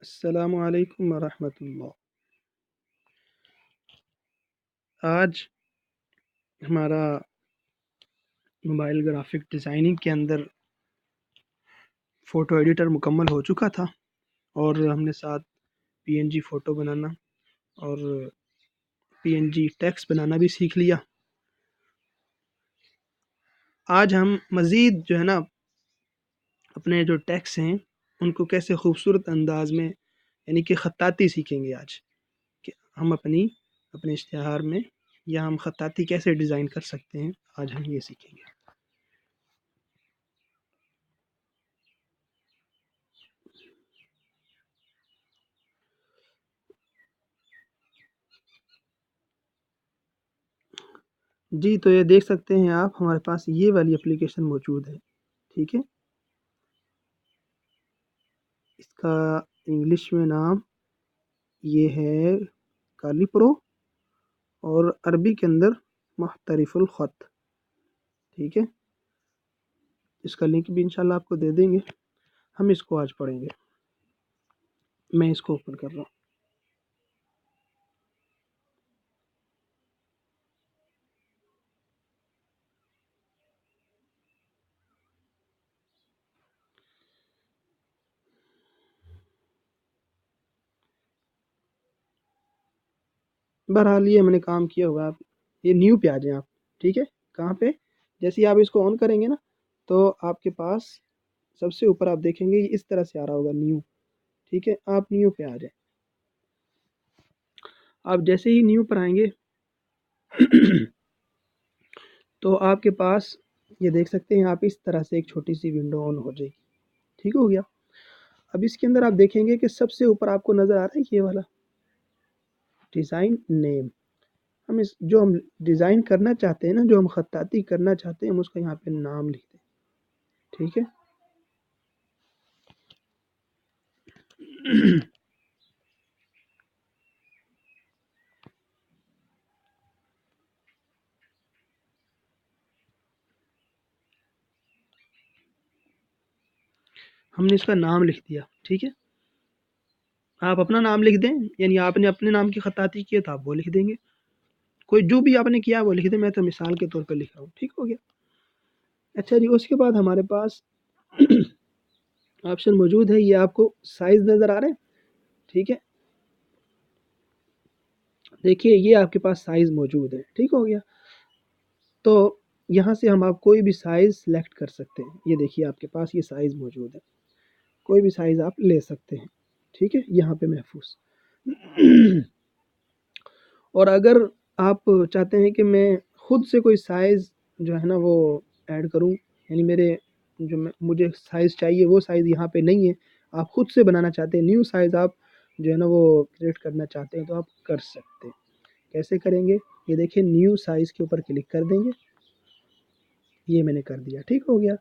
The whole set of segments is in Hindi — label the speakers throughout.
Speaker 1: अस्सलामु अलैकुम वरहमतुल्लाह। आज हमारा मोबाइल ग्राफिक डिज़ाइनिंग के अंदर फ़ोटो एडिटर मुकम्मल हो चुका था और हमने साथ पीएनजी फ़ोटो बनाना और पीएनजी टेक्स्ट बनाना भी सीख लिया। आज हम मज़ीद जो है ना अपने जो टेक्स्ट हैं उनको कैसे खूबसूरत अंदाज़ में यानी कि ख़त्ताती सीखेंगे आज कि हम अपने इश्तिहार में या हम ख़त्ताती कैसे डिज़ाइन कर सकते हैं, आज हम ये सीखेंगे। जी, तो ये देख सकते हैं आप हमारे पास ये वाली एप्लीकेशन मौजूद है, ठीक है? इसका इंग्लिश में नाम ये है काली प्रो और अरबी के अंदर मुख्तलिफुल ख़त, ठीक है? इसका लिंक भी इंशाल्लाह आपको दे देंगे। हम इसको आज पढ़ेंगे। मैं इसको ओपन कर रहा हूँ। बहरहाल ये मैंने काम किया होगा। आप ये न्यू पे आ जाएँ आप, ठीक है? कहाँ पे? जैसे ही आप इसको ऑन करेंगे ना, तो आपके पास सबसे ऊपर आप देखेंगे ये इस तरह से आ रहा होगा न्यू, ठीक है? आप न्यू पे आ जाएँ। आप जैसे ही न्यू पर आएँगे तो आपके पास ये देख सकते हैं आप इस तरह से एक छोटी-सी विंडो ऑन हो जाएगी, ठीक हो गया? अब इसके अंदर आप देखेंगे कि सबसे ऊपर आपको नज़र आ रहा है ये वाला डिज़ाइन नेम। हम डिज़ाइन करना चाहते हैं ना, जो हम ख़त्ताती करना चाहते हैं, हम उसका यहाँ पे नाम लिख दें, ठीक है? हमने इसका नाम लिख दिया, ठीक है? आप अपना नाम लिख दें, यानी आपने अपने नाम की ख़त्ताती की है तो आप वो लिख देंगे। कोई जो भी आपने किया है वो लिख दें, मैं तो मिसाल के तौर पे लिख रहा हूँ, ठीक हो गया? अच्छा जी, उसके बाद हमारे पास ऑप्शन मौजूद है, ये आपको साइज़ नज़र आ रहे हैं, ठीक है? देखिए ये आपके पास साइज़ मौजूद है, ठीक हो गया? तो यहाँ से हम आप कोई भी साइज़ सेलेक्ट कर सकते हैं। ये देखिए आपके पास ये साइज़ मौजूद है। कोई भी साइज़ आप ले सकते हैं, ठीक है? यहाँ पे महफ़ूज़। और अगर आप चाहते हैं कि मैं खुद से कोई साइज़ जो है ना वो ऐड करूँ, यानी मुझे साइज़ चाहिए वो साइज़ यहाँ पे नहीं है, आप खुद से बनाना चाहते हैं, न्यू साइज़ आप जो है ना वो क्रिएट करना चाहते हैं तो आप कर सकते हैं। कैसे करेंगे? ये देखिए न्यू साइज़ के ऊपर क्लिक कर देंगे। ये मैंने कर दिया, ठीक हो गया।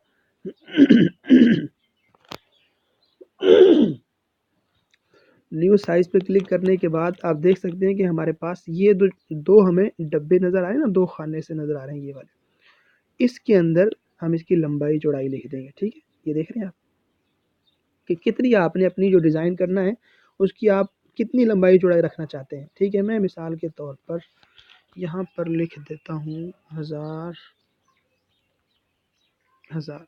Speaker 1: न्यू साइज़ पे क्लिक करने के बाद आप देख सकते हैं कि हमारे पास ये दो हमें डब्बे नज़र आ रहे हैं ना, 2 खाने से नज़र आ रहे हैं ये वाले। इसके अंदर हम इसकी लंबाई चौड़ाई लिख देंगे, ठीक है? ये देख रहे हैं आप कि कितनी आपने अपनी जो डिज़ाइन करना है, उसकी आप कितनी लंबाई चौड़ाई रखना चाहते हैं, ठीक है? मैं मिसाल के तौर पर यहाँ पर लिख देता हूँ 1000 1000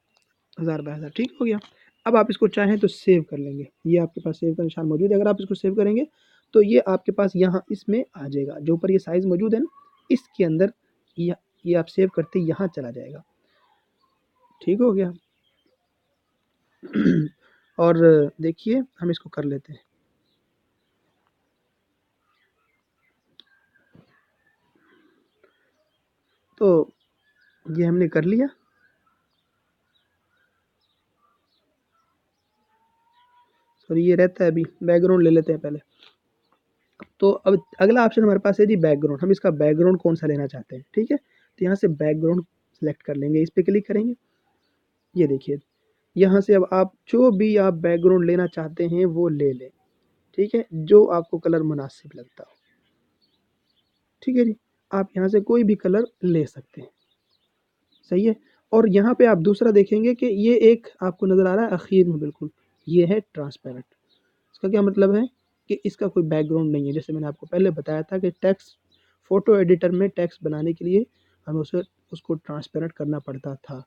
Speaker 1: 1000 बाय 1000, ठीक हो गया। अब आप इसको चाहें तो सेव कर लेंगे। ये आपके पास सेव का निशान मौजूद है। अगर आप इसको सेव करेंगे तो ये आपके पास यहाँ इसमें आ जाएगा। जो ऊपर ये साइज़ मौजूद है ना, इसके अंदर य ये आप सेव करते ही यहाँ चला जाएगा। ठीक हो गया? और देखिए हम इसको कर लेते हैं। तो ये हमने कर लिया। सॉरी ये रहता है अभी, बैकग्राउंड ले लेते हैं पहले। तो अब अगला ऑप्शन हमारे पास है जी बैकग्राउंड। हम इसका बैकग्राउंड कौन-सा लेना चाहते हैं, ठीक है? तो यहाँ से बैकग्राउंड सेलेक्ट कर लेंगे, इस पे क्लिक करेंगे। ये देखिए, यहाँ से अब आप जो भी आप बैकग्राउंड लेना चाहते हैं वो ले लें, ठीक है? जो आपको कलर मुनासिब लगता हो, ठीक है जी? आप यहाँ से कोई भी कलर ले सकते हैं, सही है? और यहाँ पे आप दूसरा देखेंगे कि ये एक आपको नज़र आ रहा है आखिर में बिल्कुल, ये है ट्रांसपेरेंट। इसका क्या मतलब है कि इसका कोई बैकग्राउंड नहीं है। जैसे मैंने आपको पहले बताया था कि टेक्स्ट फ़ोटो एडिटर में टेक्स्ट बनाने के लिए हमें उसको ट्रांसपेरेंट करना पड़ता था।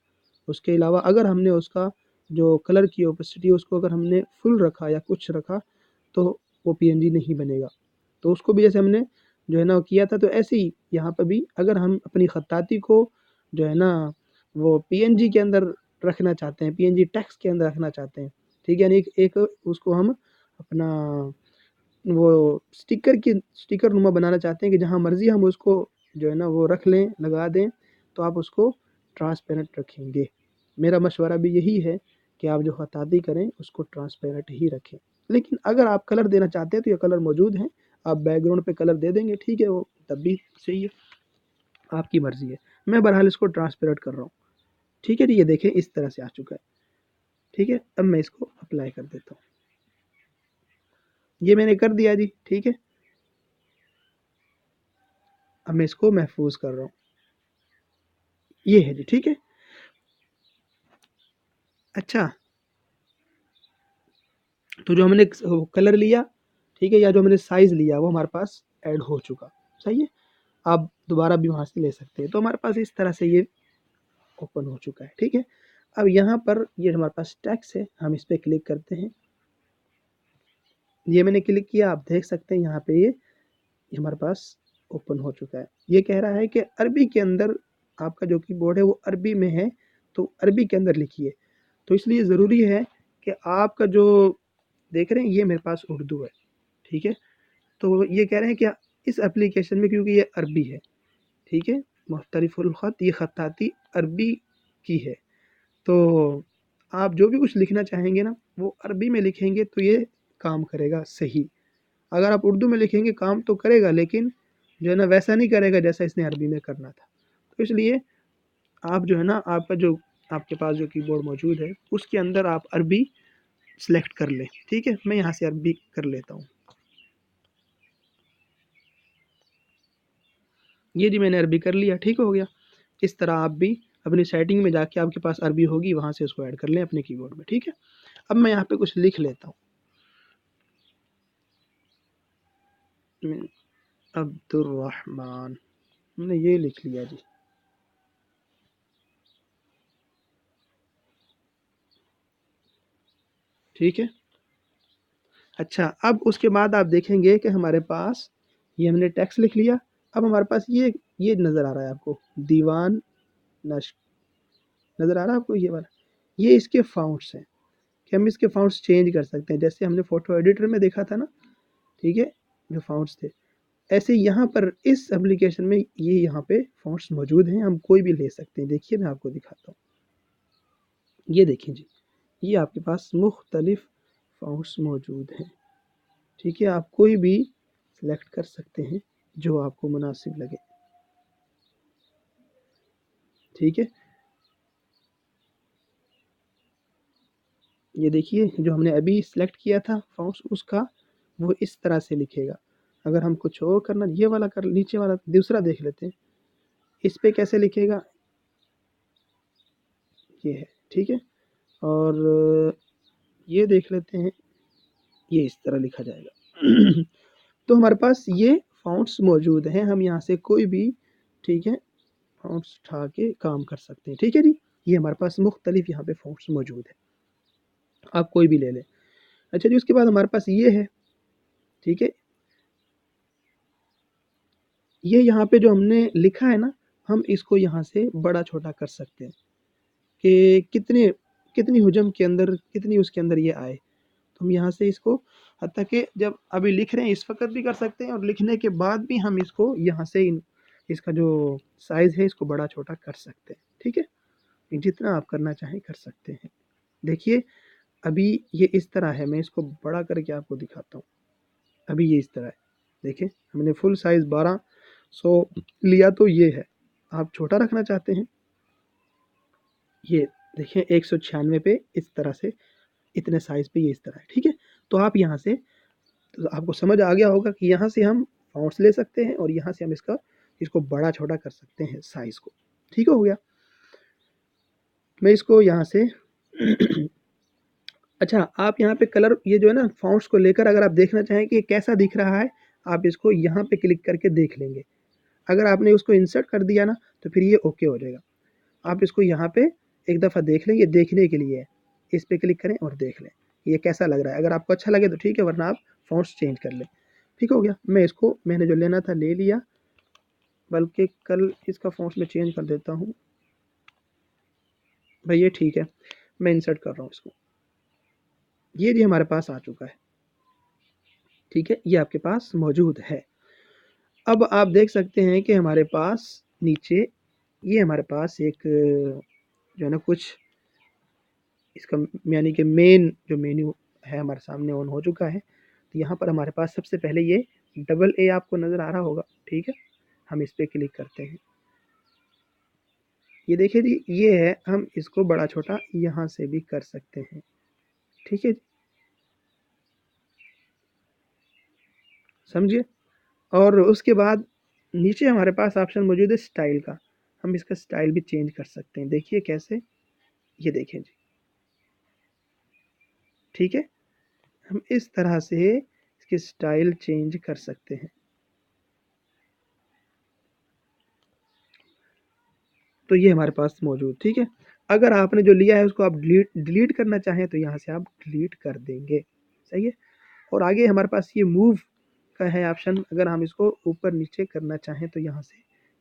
Speaker 1: उसके अलावा अगर हमने उसका जो कलर की ओपेसिटी उसको अगर हमने फुल रखा या कुछ रखा तो वो पीएनजी नहीं बनेगा। तो उसको भी जैसे हमने जो है ना किया था, तो ऐसे ही यहाँ पर भी अगर हम अपनी ख़त्ताती को जो है ना वो पीएनजी के अंदर रखना चाहते हैं, पीएनजी टेक्स्ट के अंदर रखना चाहते हैं, ठीक है, यानी एक उसको हम अपना वो स्टिकर नुमा बनाना चाहते हैं कि जहाँ मर्ज़ी हम उसको जो है ना वो रख लें, लगा दें, तो आप उसको ट्रांसपेरेंट रखेंगे। मेरा मशवरा भी यही है कि आप जो ख़त्ताती करें उसको ट्रांसपेरेंट ही रखें। लेकिन अगर आप कलर देना चाहते हैं तो ये कलर मौजूद हैं, आप बैकग्राउंड पे कलर दे देंगे, ठीक है, वो तब भी सही है, आपकी मर्ज़ी है। मैं बहरहाल इसको ट्रांसपेरेंट कर रहा हूँ, ठीक है जी। ये देखें इस तरह से आ चुका है, ठीक है। अब मैं इसको अप्लाई कर देता हूँ। ये मैंने कर दिया जी, ठीक है। अब मैं इसको महफूज कर रहा हूँ, ये है जी, ठीक है। अच्छा, तो जो हमने कलर लिया, ठीक है, या जो हमने साइज़ लिया वो हमारे पास ऐड हो चुका, सही है। आप दोबारा भी वहाँ से ले सकते हैं। तो हमारे पास इस तरह से ये ओपन हो चुका है, ठीक है। अब यहाँ पर ये हमारे पास टेक्स्ट है, हम इस पे क्लिक करते हैं। ये मैंने क्लिक किया, आप देख सकते हैं यहाँ पे ये हमारे पास ओपन हो चुका है। ये कह रहा है कि अरबी के अंदर आपका जो कीबोर्ड है वो अरबी में है, तो अरबी के अंदर लिखिए। तो इसलिए ज़रूरी है कि आपका जो देख रहे हैं ये मेरे पास उर्दू है, ठीक है। तो ये कह रहे हैं कि इस एप्लीकेशन में क्योंकि ये अरबी है, ठीक है, मुख्तलिफुल ख़त, ये ख़त्ताती अरबी की है। तो आप जो भी कुछ लिखना चाहेंगे ना वो अरबी में लिखेंगे तो ये काम करेगा सही। अगर आप उर्दू में लिखेंगे काम तो करेगा, लेकिन जो है ना वैसा नहीं करेगा जैसा इसने अरबी में करना था। तो इसलिए आप जो है ना आपका जो आपके पास जो कीबोर्ड मौजूद है उसके अंदर आप अरबी सेलेक्ट कर लें, ठीक है। मैं यहाँ से अरबी कर लेता हूँ। ये जी मैंने अरबी कर लिया, ठीक हो गया। इस तरह आप भी अपनी सेटिंग में जाके आपके पास अरबी होगी, वहाँ से उसको ऐड कर लें अपने कीबोर्ड में, ठीक है। अब मैं यहाँ पे कुछ लिख लेता हूँ। अब्दुर्रहमान, मैंने ये लिख लिया जी, ठीक है। अच्छा, अब उसके बाद आप देखेंगे कि हमारे पास ये हमने टेक्स्ट लिख लिया। अब हमारे पास ये नज़र आ रहा है आपको, दीवान नश्र नज़र आ रहा है आपको, ये वाला, ये इसके फ़ॉन्ट्स हैं कि हम इसके फ़ॉन्ट्स चेंज कर सकते हैं। जैसे हमने फ़ोटो एडिटर में देखा था ना, ठीक है, जो फ़ॉन्ट्स थे, ऐसे यहाँ पर इस एप्लीकेशन में ये यहाँ पे फ़ॉन्ट्स मौजूद हैं, हम कोई भी ले सकते हैं। देखिए मैं आपको दिखाता हूँ, ये देखिए जी, ये आपके पास मुख्तलिफ़ फ़ॉन्ट्स मौजूद हैं, ठीक है। आप कोई भी सेलेक्ट कर सकते हैं जो आपको मुनासिब लगे, ठीक है। ये देखिए जो हमने अभी सेलेक्ट किया था फ़ॉन्ट्स उसका, वो इस तरह से लिखेगा। अगर हम कुछ और करना, ये वाला कर, नीचे वाला दूसरा देख लेते हैं, इस पे कैसे लिखेगा, ये है, ठीक है। और ये देख लेते हैं, ये इस तरह लिखा जाएगा। तो हमारे पास ये फ़ॉन्ट्स मौजूद हैं, हम यहाँ से कोई भी, ठीक है, फ़ॉन्ट्स उठा के काम कर सकते हैं, ठीक है जी। ये हमारे पास मुख्तलिफ़ यहाँ पे फ़ॉन्ट्स मौजूद हैं, आप कोई भी ले लें। अच्छा जी, उसके बाद हमारे पास ये है, ठीक है। ये यहाँ पे जो हमने लिखा है ना, हम इसको यहाँ से बड़ा छोटा कर सकते हैं कि कितनी हुजम के अंदर, कितनी उसके अंदर ये आए। तो हम यहाँ से इसको, हत्ता कि जब अभी लिख रहे हैं इस वक़्त भी कर सकते हैं, और लिखने के बाद भी हम इसको यहाँ से इसका जो साइज़ है इसको बड़ा छोटा कर सकते हैं, ठीक है। जितना आप करना चाहें कर सकते हैं। देखिए अभी ये इस तरह है, मैं इसको बड़ा करके आपको दिखाता हूँ। अभी ये इस तरह है, देखें हमने फुल साइज़ 1200 लिया तो ये है। आप छोटा रखना चाहते हैं, ये देखिए 196 पे इस तरह से, इतने साइज़ पे ये इस तरह है, ठीक है। तो आप यहाँ से, तो आपको समझ आ गया होगा कि यहाँ से हम फ़ॉन्ट्स ले सकते हैं और यहाँ से हम इसको बड़ा छोटा कर सकते हैं साइज़ को, ठीक हो गया। मैं इसको यहाँ से अच्छा, आप यहाँ पे कलर ये जो है ना फ़ॉन्ट्स को लेकर अगर आप देखना चाहें कि ये कैसा दिख रहा है, आप इसको यहाँ पे क्लिक करके देख लेंगे। अगर आपने उसको इंसर्ट कर दिया ना, तो फिर ये ओके हो जाएगा। आप इसको यहाँ पे एक दफ़ा देख लें, ये देखने के लिए है। इस पे क्लिक करें और देख लें, ये कैसा लग रहा है। अगर आपको अच्छा लगे तो ठीक है, वरना आप फ़ॉन्ट्स चेंज कर लें। ठीक हो गया? मैंने जो लेना था ले लिया, बल्कि कल इसका फ़ॉन्ट्स मैं चेंज कर देता हूँ। भाई ये ठीक है, मैं इंसर्ट कर रहा हूँ इसको। ये जी हमारे पास आ चुका है। ठीक है, ये आपके पास मौजूद है। अब आप देख सकते हैं कि हमारे पास नीचे ये हमारे पास एक जो है ना कुछ इसका यानी कि मेन जो मेन्यू है हमारे सामने ऑन हो चुका है। तो यहाँ पर हमारे पास सबसे पहले ये डबल ए आपको नज़र आ रहा होगा, ठीक है? हम इस पे क्लिक करते हैं। ये देखिए जी, ये है, हम इसको बड़ा-छोटा यहाँ से भी कर सकते हैं, ठीक है? समझे? और उसके बाद नीचे हमारे पास ऑप्शन मौजूद है स्टाइल का। हम इसका स्टाइल भी चेंज कर सकते हैं। देखिए कैसे? ये देखें जी, ठीक है? हम इस तरह से इसकी स्टाइल चेंज कर सकते हैं। तो ये हमारे पास मौजूद, ठीक है? अगर आपने जो लिया है उसको आप डिलीट करना चाहें तो यहाँ से आप डिलीट कर देंगे, सही है? और आगे हमारे पास ये मूव का है ऑप्शन, अगर हम इसको ऊपर-नीचे करना चाहें तो यहाँ से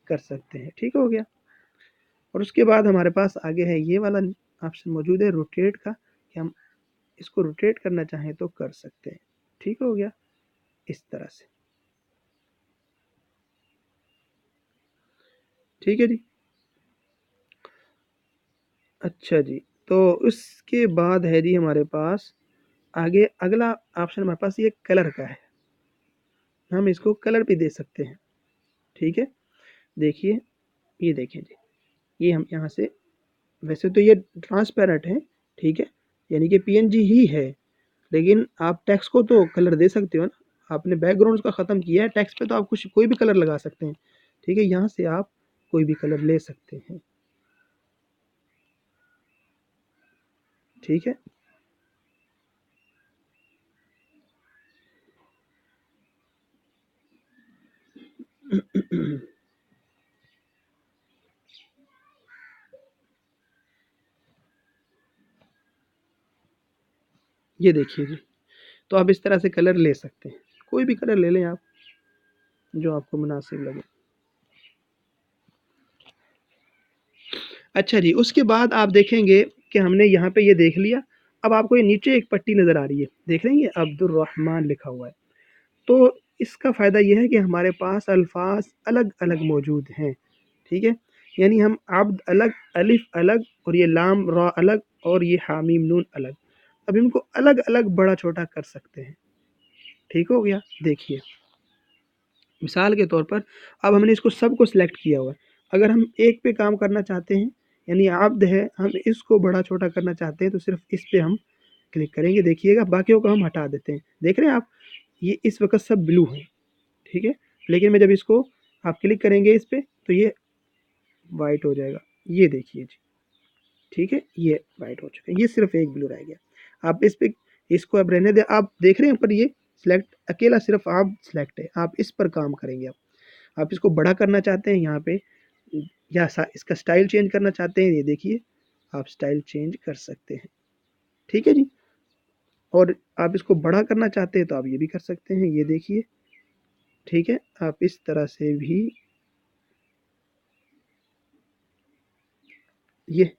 Speaker 1: कर सकते हैं, ठीक हो गया? और उसके बाद हमारे पास आगे है ये वाला ऑप्शन मौजूद है रोटेट का, कि हम इसको रोटेट करना चाहें तो कर सकते हैं, ठीक हो गया? इस तरह से, ठीक है जी? अच्छा जी, तो उसके बाद है जी हमारे पास आगे अगला ऑप्शन हमारे पास ये कलर का है। हम इसको कलर भी दे सकते हैं, ठीक है? देखिए, ये देखें जी, ये हम यहाँ से वैसे तो ये ट्रांसपेरेंट है, ठीक है? यानी कि पीएनजी ही है, लेकिन आप टेक्स्ट को तो कलर दे सकते हो ना। आपने बैकग्राउंड उसका ख़त्म किया है, टेक्स्ट पे तो आप कुछ कोई भी कलर लगा सकते हैं, ठीक है? यहाँ से आप कोई भी कलर ले सकते हैं, ठीक है? ये देखिए जी, तो आप इस तरह से कलर ले सकते हैं। कोई भी कलर ले लें आप, जो आपको मुनासिब लगे। अच्छा जी, उसके बाद आप देखेंगे कि हमने यहाँ पे ये देख लिया। अब आपको ये नीचे एक पट्टी नज़र आ रही है, देख रहे हैं ये अब्दुर्रहमान लिखा हुआ है। तो इसका फ़ायदा ये है कि हमारे पास अल्फ़ाज़ अलग-अलग मौजूद हैं, ठीक है? यानी हम अब्द अलग, अलिफ़ अलग और ये लाम र अलग और ये हा मीम नून अलग। अब इनको अलग-अलग बड़ा-छोटा कर सकते हैं, ठीक हो गया? देखिए, मिसाल के तौर पर अब हमने इसको सबको सिलेक्ट किया हुआ है। अगर हम एक पे काम करना चाहते हैं, यानी अब्द है, हम इसको बड़ा-छोटा करना चाहते हैं, तो सिर्फ़ इस पे हम क्लिक करेंगे। देखिएगा, बाकियों को हम हटा देते हैं। देख रहे हैं आप? ये इस वक़्त सब ब्लू हैं, ठीक है? लेकिन मैं जब इसको आप क्लिक करेंगे इस पे, तो ये व्हाइट हो जाएगा। ये देखिए जी, ठीक है? ये व्हाइट हो चुका है। ये सिर्फ़ एक ब्लू रह गया। आप इस पे इसको अब रहने दें। आप देख रहे हैं ऊपर ये सिलेक्ट अकेला सिर्फ़ आप सिलेक्ट है। आप इस पर काम करेंगे अब। आप इसको बड़ा करना चाहते हैं यहाँ पे या सा इसका स्टाइल चेंज करना चाहते हैं, ये देखिए, आप स्टाइल चेंज कर सकते हैं। ठीक है जी? और आप इसको बड़ा करना चाहते हैं तो आप ये भी कर सकते हैं, ये देखिए। ठीक है? आप इस तरह से भी ये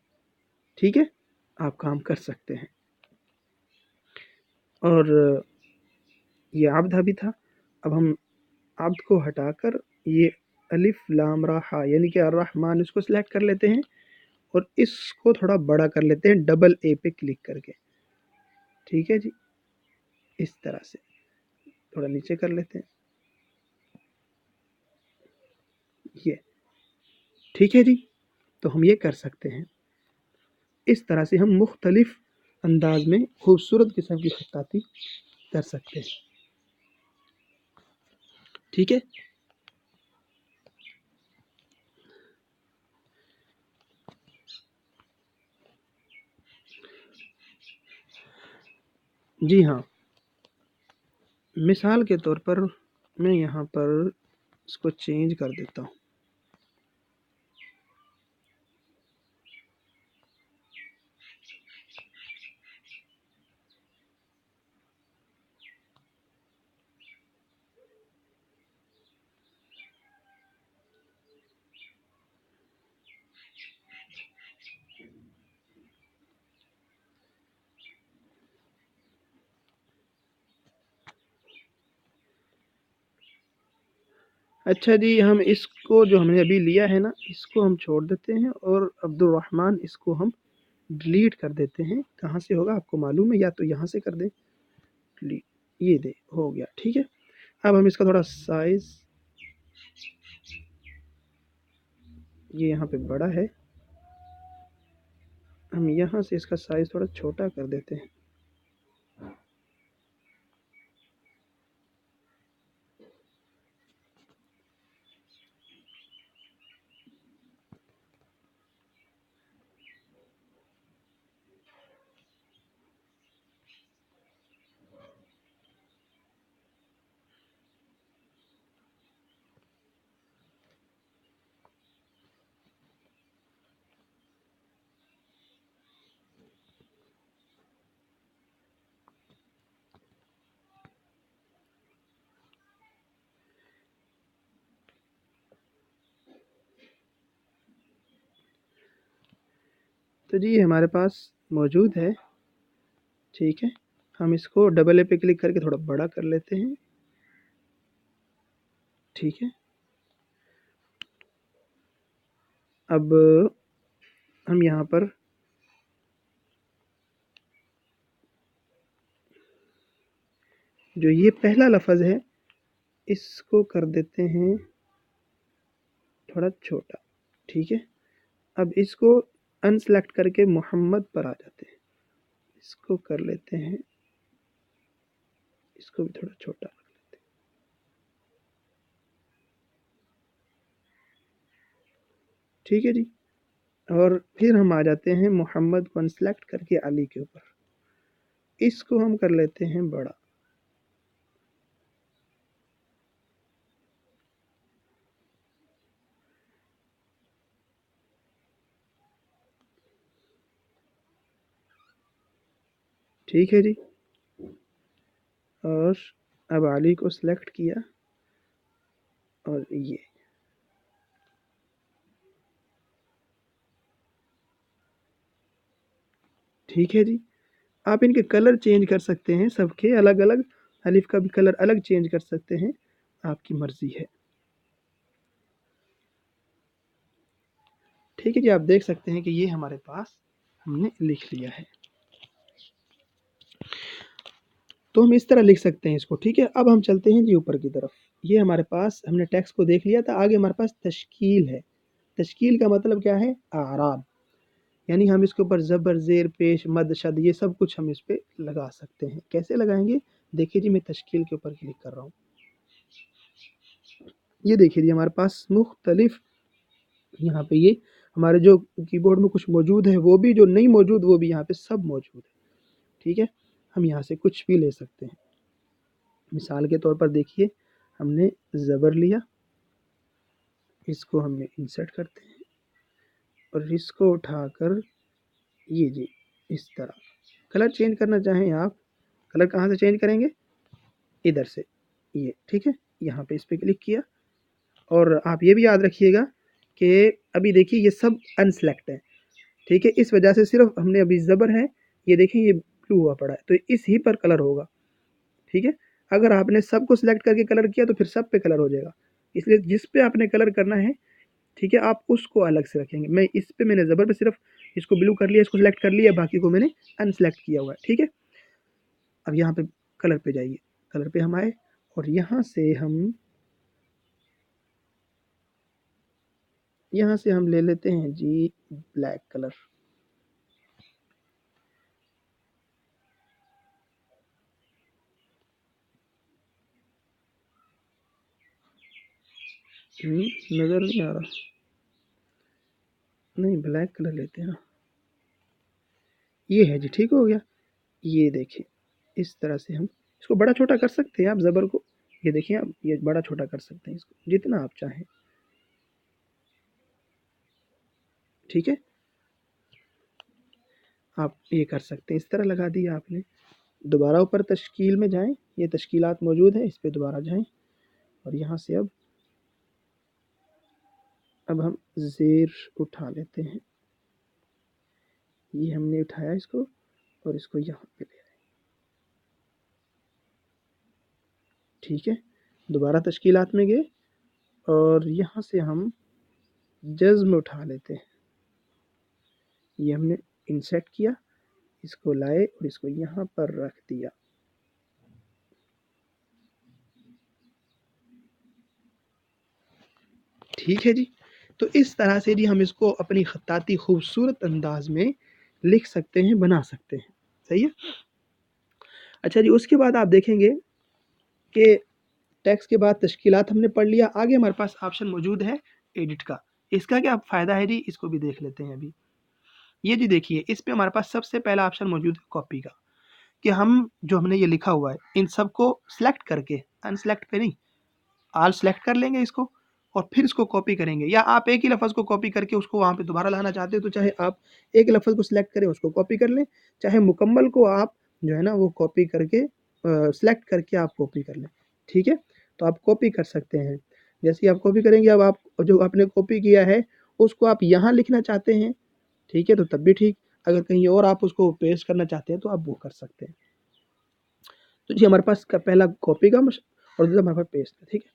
Speaker 1: ठीक है? आप काम कर सकते हैं। और ये आबदा भी था। अब हम आब्द को हटाकर ये अलिफ लाम रा हा यानी कि अर्रहमान इसको सिलेक्ट कर लेते हैं और इसको थोड़ा बड़ा कर लेते हैं डबल ए पे क्लिक करके। ठीक है जी? इस तरह से। थोड़ा नीचे कर लेते हैं। ये। ठीक है जी? तो हम ये कर सकते हैं। इस तरह से हम मुख्तलिफ़ अंदाज़ में खूबसूरत किस्म की खत्ताती कर सकते हैं। ठीक है? जी हाँ, मिसाल के तौर पर मैं यहाँ पर इसको चेंज कर देता हूँ। अच्छा जी, हम इसको जो हमने अभी लिया है ना, इसको हम छोड़ देते हैं और अब्दुर्रहमान इसको हम डिलीट कर देते हैं। कहाँ से होगा आपको मालूम है, या तो यहाँ से कर दें डिलीट, ये दे हो गया, ठीक है। अब हम इसका थोड़ा साइज़, ये यहाँ पे बड़ा है, हम यहाँ से इसका साइज़ थोड़ा छोटा कर देते हैं। तो जी, ये हमारे पास मौजूद है, ठीक है। हम इसको डबल ए पे क्लिक करके थोड़ा बड़ा कर लेते हैं, ठीक है। अब हम यहाँ पर जो ये पहला लफ्ज़ है, इसको कर देते हैं थोड़ा छोटा, ठीक है। अब इसको अनसेलेक्ट करके मोहम्मद पर आ जाते हैं, इसको कर लेते हैं, इसको भी थोड़ा छोटा कर लेते हैं, ठीक है जी। और फिर हम आ जाते हैं मोहम्मद को अनसेलेक्ट करके अली के ऊपर, इसको हम कर लेते हैं बड़ा, ठीक है जी। और अब अली को सिलेक्ट किया और ये, ठीक है जी। आप इनके कलर चेंज कर सकते हैं, सबके अलग अलग, अलिफ का भी कलर अलग चेंज कर सकते हैं, आपकी मर्ज़ी है, ठीक है जी। आप देख सकते हैं कि ये हमारे पास हमने लिख लिया है, तो हम इस तरह लिख सकते हैं इसको, ठीक है। अब हम चलते हैं जी ऊपर की तरफ। ये हमारे पास, हमने टेक्स्ट को देख लिया था, आगे हमारे पास तश्कील है। तश्कील का मतलब क्या है, आराब, यानी हम इसके ऊपर ज़बर, ज़ेर, पेश, मद, शद, ये सब कुछ हम इस पे लगा सकते हैं। कैसे लगाएंगे, देखिए जी, मैं तश्कील के ऊपर क्लिक कर रहा हूँ, ये देखिए जी, हमारे पास मुख्तलिफ यहाँ पे ये हमारे जो कीबोर्ड में कुछ मौजूद है, वो भी, जो नहीं मौजूद वो भी यहाँ पे सब मौजूद है, ठीक है। हम यहाँ से कुछ भी ले सकते हैं। मिसाल के तौर पर देखिए, हमने ज़बर लिया, इसको हम इंसर्ट करते हैं और इसको उठाकर ये जी इस तरह, कलर चेंज करना चाहें आप, कलर कहाँ से चेंज करेंगे, इधर से, ये ठीक है। यहाँ पे इस पे क्लिक किया, और आप ये भी याद रखिएगा कि अभी देखिए ये सब अनसेलेक्ट है, ठीक है। इस वजह से सिर्फ हमने अभी ज़बर है, ये देखें ये ब्लू हुआ पड़ा है, तो इस ही पर कलर होगा, ठीक है। अगर आपने सबको सिलेक्ट करके कलर किया तो फिर सब पे कलर हो जाएगा, इसलिए जिस पे आपने कलर करना है, ठीक है, आप उसको अलग से रखेंगे। मैं इस पे, मैंने ज़बर पे सिर्फ इसको ब्लू कर लिया, इसको सिलेक्ट कर लिया, बाकी को मैंने अनसेलेक्ट किया हुआ है, ठीक है। अब यहाँ पे कलर पे जाइए, कलर पे हम आए और यहाँ से हम ले लेते हैं जी ब्लैक कलर, नज़र नहीं आ रहा, नहीं ब्लैक कलर लेते हैं ना, ये है जी, ठीक हो गया। ये देखिए, इस तरह से हम इसको बड़ा छोटा कर सकते हैं आप ज़बर को, ये देखिए आप ये बड़ा छोटा कर सकते हैं इसको जितना आप चाहें, ठीक है। आप ये कर सकते हैं, इस तरह लगा दिया आपने। दोबारा ऊपर तश्कील में जाएँ, ये तश्कीलात मौजूद है, इस पे दोबारा जाएँ और यहाँ से अब हम ज़ेर उठा लेते हैं। ये हमने उठाया इसको और इसको यहाँ पे ले आए, ठीक है। दोबारा तश्कीलात में गए और यहाँ से हम जज़्म उठा लेते हैं। ये हमने इंसर्ट किया, इसको लाए और इसको यहाँ पर रख दिया। ठीक है जी। तो इस तरह से जी हम इसको अपनी ख़त्ताती खूबसूरत अंदाज़ में लिख सकते हैं, बना सकते हैं। सही है? अच्छा जी, उसके बाद आप देखेंगे कि टेक्स्ट के बाद तश्कीलात हमने पढ़ लिया, आगे हमारे पास ऑप्शन मौजूद है एडिट का। इसका क्या फ़ायदा है जी, इसको भी देख लेते हैं अभी। ये जी देखिए, इस पे हमारे पास सबसे पहला ऑप्शन मौजूद है कॉपी का, कि हम जो हमने ये लिखा हुआ है, इन सबको सेलेक्ट करके, अनसेलेक्ट पे नहीं, ऑल सेलेक्ट कर लेंगे इसको और फिर इसको कॉपी करेंगे। या आप एक ही लफ़्ज़ को कॉपी करके उसको वहाँ पे दोबारा लाना चाहते हो तो चाहे आप एक लफ़्ज़ को सिलेक्ट करें, उसको कॉपी कर लें, चाहे मुकम्मल को आप जो है ना वो कॉपी करके सेलेक्ट करके आप कॉपी कर लें, ठीक है? तो आप कॉपी कर सकते हैं। जैसे ही आप कॉपी करेंगे, अब आप जो आपने कॉपी किया है उसको आप यहाँ लिखना चाहते हैं, ठीक है? तो तब भी ठीक, अगर कहीं और आप उसको पेस्ट करना चाहते हैं तो आप वो कर सकते हैं। तो जी हमारे पास का पहला कॉपी का और दूसरा हमारे पास पेस्ट का, ठीक है?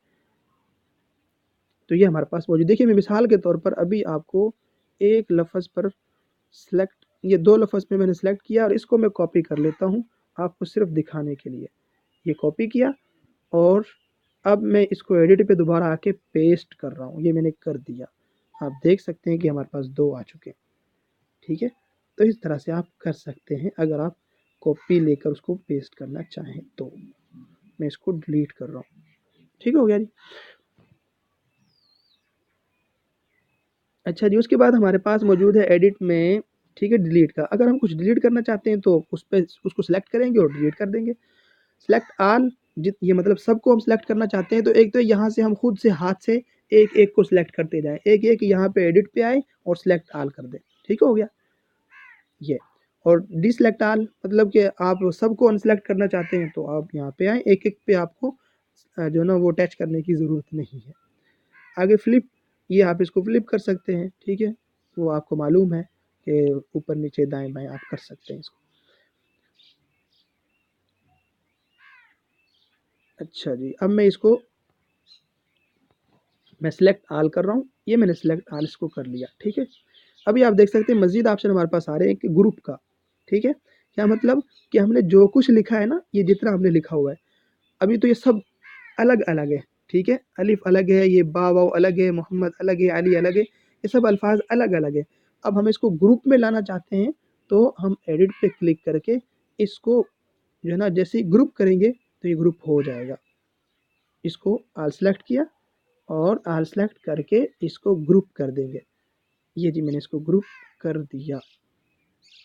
Speaker 1: तो ये हमारे पास मौजूद, देखिए मैं मिसाल के तौर पर अभी आपको एक लफ़्ज़ पर सेलेक्ट, ये 2 लफ़्ज़ पे मैंने सेलेक्ट किया और इसको मैं कॉपी कर लेता हूँ, आपको सिर्फ़ दिखाने के लिए। ये कॉपी किया और अब मैं इसको एडिट पे दोबारा आके पेस्ट कर रहा हूँ, ये मैंने कर दिया। आप देख सकते हैं कि हमारे पास 2 आ चुके हैं, ठीक है? तो इस तरह से आप कर सकते हैं अगर आप कॉपी लेकर उसको पेस्ट करना चाहें तो। मैं इसको डिलीट कर रहा हूँ, ठीक हो गया जी। अच्छा जी, उसके बाद हमारे पास मौजूद है एडिट में, ठीक है, डिलीट का। अगर हम कुछ डिलीट करना चाहते हैं तो उस पे उसको सेलेक्ट करेंगे और डिलीट कर देंगे। सेलेक्ट ऑल, जित ये मतलब सबको हम सेलेक्ट करना चाहते हैं तो एक तो यहाँ से हम खुद से हाथ से एक-एक को सेलेक्ट करते जाएँ। एक-एक यहाँ पे एडिट पे आए और सेलेक्ट ऑल कर दें, ठीक हो गया? ये और डिसेलेक्ट ऑल मतलब कि आप सबको अनसेलेक्ट करना चाहते हैं तो आप यहाँ पे आएँ, एक-एक पे आपको जो है ना वो टच करने की ज़रूरत नहीं है। आगे फ्लिप, ये आप इसको फ्लिप कर सकते हैं, ठीक है? वो आपको मालूम है कि ऊपर नीचे दाएँ-बाएँ आप कर सकते हैं इसको। अच्छा जी, अब मैं सिलेक्ट ऑल कर रहा हूँ, ये मैंने सिलेक्ट ऑल इसको कर लिया, ठीक है? अभी आप देख सकते हैं मज़ीद ऑप्शन हमारे पास आ रहे हैं कि ग्रुप का, ठीक है? क्या मतलब कि हमने जो कुछ लिखा है ना, ये जितना हमने लिखा हुआ है, अभी तो ये सब अलग-अलग है, ठीक है? अलिफ अलग है, ये बा वाव अलग है, मोहम्मद अलग है, अली अलग है, ये सब अल्फ़ाज़ अलग-अलग है। अब हम इसको ग्रुप में लाना चाहते हैं, तो हम एडिट पे क्लिक करके इसको जो है ना जैसे ही ग्रुप करेंगे, तो ये ग्रुप हो जाएगा। इसको ऑल सेलेक्ट किया और ऑल सेलेक्ट करके इसको ग्रुप कर देंगे। ये जी मैंने इसको ग्रुप कर दिया,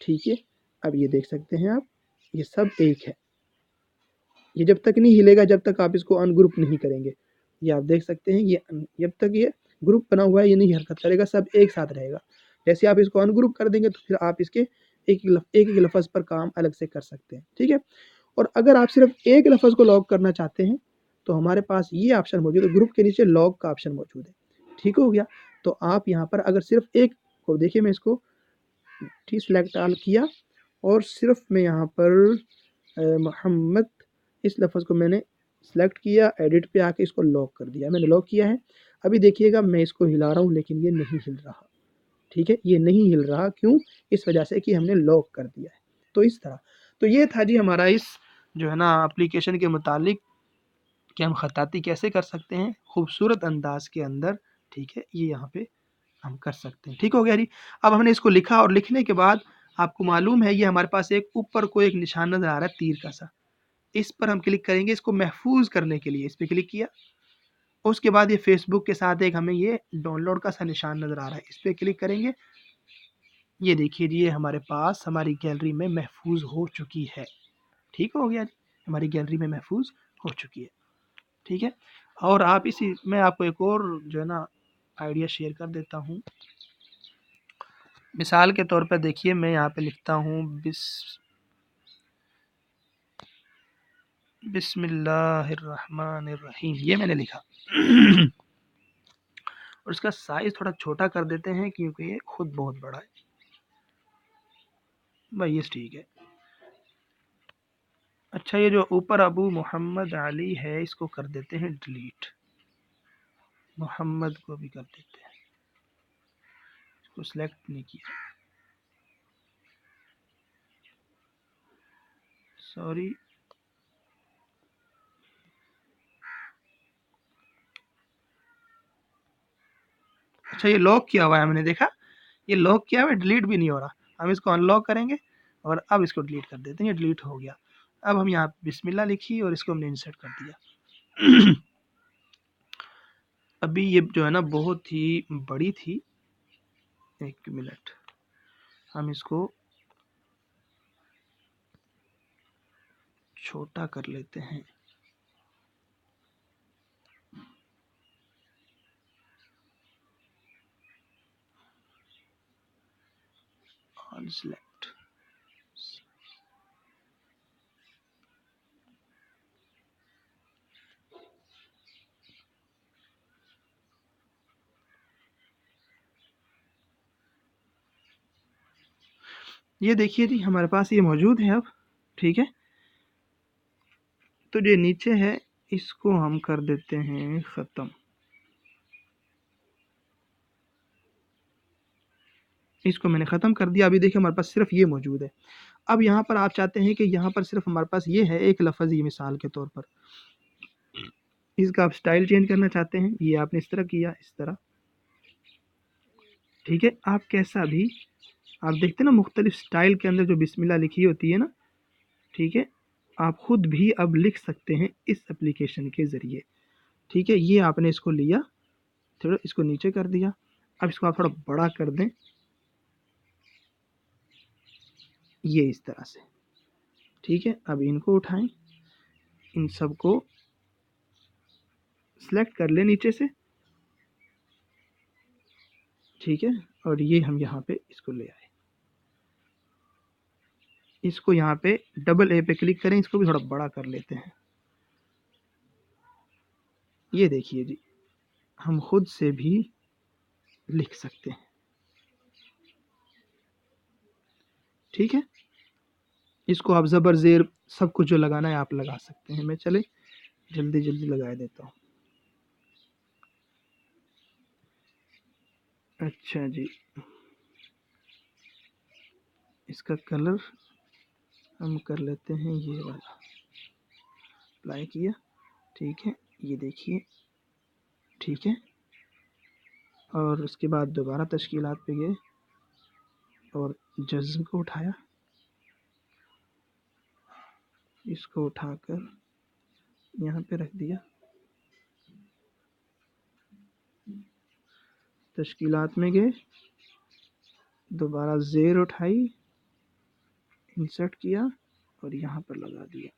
Speaker 1: ठीक है? अब ये देख सकते हैं आप, ये सब एक है। ये जब तक नहीं हिलेगा जब तक आप इसको अनग्रुप नहीं करेंगे। ये आप देख सकते हैं, ये जब तक ये ग्रुप बना हुआ है ये नहीं हरकत करेगा, सब एक साथ रहेगा। जैसे आप इसको अनग्रुप कर देंगे तो फिर आप इसके एक-एक लफ़्ज़ पर काम अलग से कर सकते हैं, ठीक है? और अगर आप सिर्फ़ एक लफ़्ज़ को लॉक करना चाहते हैं, तो हमारे पास ये ऑप्शन मौजूद है, ग्रुप के नीचे लॉक का ऑप्शन मौजूद है, ठीक हो गया? तो आप यहाँ पर अगर सिर्फ़ एक को देखिए, मैं इसको टी सेलेक्ट ऑल किया और सिर्फ़ मैं यहाँ पर मोहम्मद इस लफ़्ज़ को मैंने सेलेक्ट किया, एडिट पे आके इसको लॉक कर दिया। मैंने लॉक किया है। अभी देखिएगा मैं इसको हिला रहा हूँ लेकिन ये नहीं हिल रहा, ठीक है? ये नहीं हिल रहा क्यों? इस वजह से कि हमने लॉक कर दिया है। तो इस तरह, तो ये था जी हमारा इस जो है ना एप्लीकेशन के मुतालिक कि हम ख़त्ताती कैसे कर सकते हैं खूबसूरत अंदाज़ के अंदर, ठीक है? ये यहाँ पे हम कर सकते हैं, ठीक हो गया जी। अब हमने इसको लिखा और लिखने के बाद आपको मालूम है ये हमारे पास एक ऊपर को एक निशान नज़र आ रहा है तीर का सा, इस पर हम क्लिक करेंगे इसको महफूज करने के लिए, इस पे क्लिक किया। उसके बाद ये फेसबुक के साथ एक हमें ये डाउनलोड का सा निशान नज़र आ रहा है, इस पे क्लिक करेंगे। ये देखिए जी ये हमारे पास हमारी गैलरी में महफूज हो चुकी है, ठीक हो गया जी, हमारी गैलरी में महफूज हो चुकी है। ठीक है, और आप इसी मैं आपको एक और जो है ना आइडिया शेयर कर देता हूँ। मिसाल के तौर पर देखिए, मैं यहाँ पे लिखता हूँ बिस्मिल्लाहिर्रहमानिर्रहीम, ये मैंने लिखा और इसका साइज थोड़ा छोटा कर देते हैं क्योंकि ये खुद बहुत बड़ा है भाई, ये ठीक है। अच्छा, ये जो ऊपर अबू मोहम्मद अली है इसको कर देते हैं डिलीट, मोहम्मद को भी कर देते हैं, इसको सिलेक्ट नहीं किया, सॉरी। अच्छा, ये लॉक किया हुआ है, हमने देखा ये लॉक किया हुआ है, डिलीट भी नहीं हो रहा। हम इसको अनलॉक करेंगे और अब इसको डिलीट कर देते हैं, ये डिलीट हो गया। अब हम यहाँ बिस्मिल्लाह लिखी और इसको हमने इंसर्ट कर दिया अभी ये जो है ना बहुत ही बड़ी थी, एक मिनट, हम इसको छोटा कर लेते हैं। सेलेक्ट, ये देखिए जी हमारे पास ये मौजूद है अब। ठीक है, तो जो नीचे है इसको हम कर देते हैं ख़त्म, इसको मैंने ख़त्म कर दिया। अभी देखिए हमारे पास सिर्फ ये मौजूद है। अब यहाँ पर आप चाहते हैं कि यहाँ पर सिर्फ हमारे पास ये है एक लफ्ज़, ये मिसाल के तौर पर इसका आप स्टाइल चेंज करना चाहते हैं, ये आपने इस तरह किया, इस तरह। ठीक है, आप कैसा भी, आप देखते हैं ना मुख्तलिफ स्टाइल के अंदर जो बिस्मिल्लाह लिखी होती है ना, ठीक है, आप खुद भी अब लिख सकते हैं इस एप्लीकेशन के ज़रिए। ठीक है, ये आपने इसको लिया, थोड़ा इसको नीचे कर दिया, अब इसको आप थोड़ा बड़ा कर दें, ये इस तरह से। ठीक है, अब इनको उठाएं, इन सब को सिलेक्ट कर लें नीचे से। ठीक है, और ये हम यहाँ पे इसको ले आए, इसको यहाँ पे डबल ए पे क्लिक करें, इसको भी थोड़ा बड़ा कर लेते हैं। ये देखिए जी, हम खुद से भी लिख सकते हैं। ठीक है, इसको आप ज़बर ज़ेर सब कुछ जो लगाना है आप लगा सकते हैं। मैं चले जल्दी जल्दी लगा देता हूँ। अच्छा जी, इसका कलर हम कर लेते हैं ये वाला, अप्लाई किया। ठीक है, ये देखिए, ठीक है, और उसके बाद दोबारा तश्कीलात पे गए और जज्म को उठाया, इसको उठाकर यहाँ पे रख दिया, तश्कीलात में गए, दोबारा ज़ेर उठाई, इंसर्ट किया और यहाँ पर लगा दिया,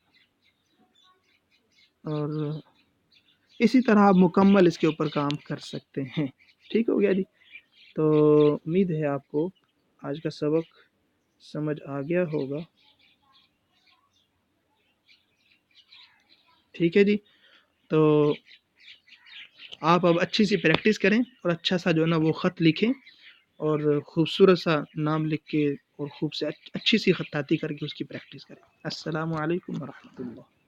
Speaker 1: और इसी तरह आप मुकम्मल इसके ऊपर काम कर सकते हैं। ठीक हो गया जी, तो उम्मीद है आपको आज का सबक समझ आ गया होगा। ठीक है जी, तो आप अब अच्छी सी प्रैक्टिस करें और अच्छा सा जो है ना वो ख़त लिखें और खूबसूरत सा नाम लिख के और खूब से अच्छी सी ख़त्ताती करके उसकी प्रैक्टिस करें। अस्सलामु अलैकुम व रहमतुल्लाह।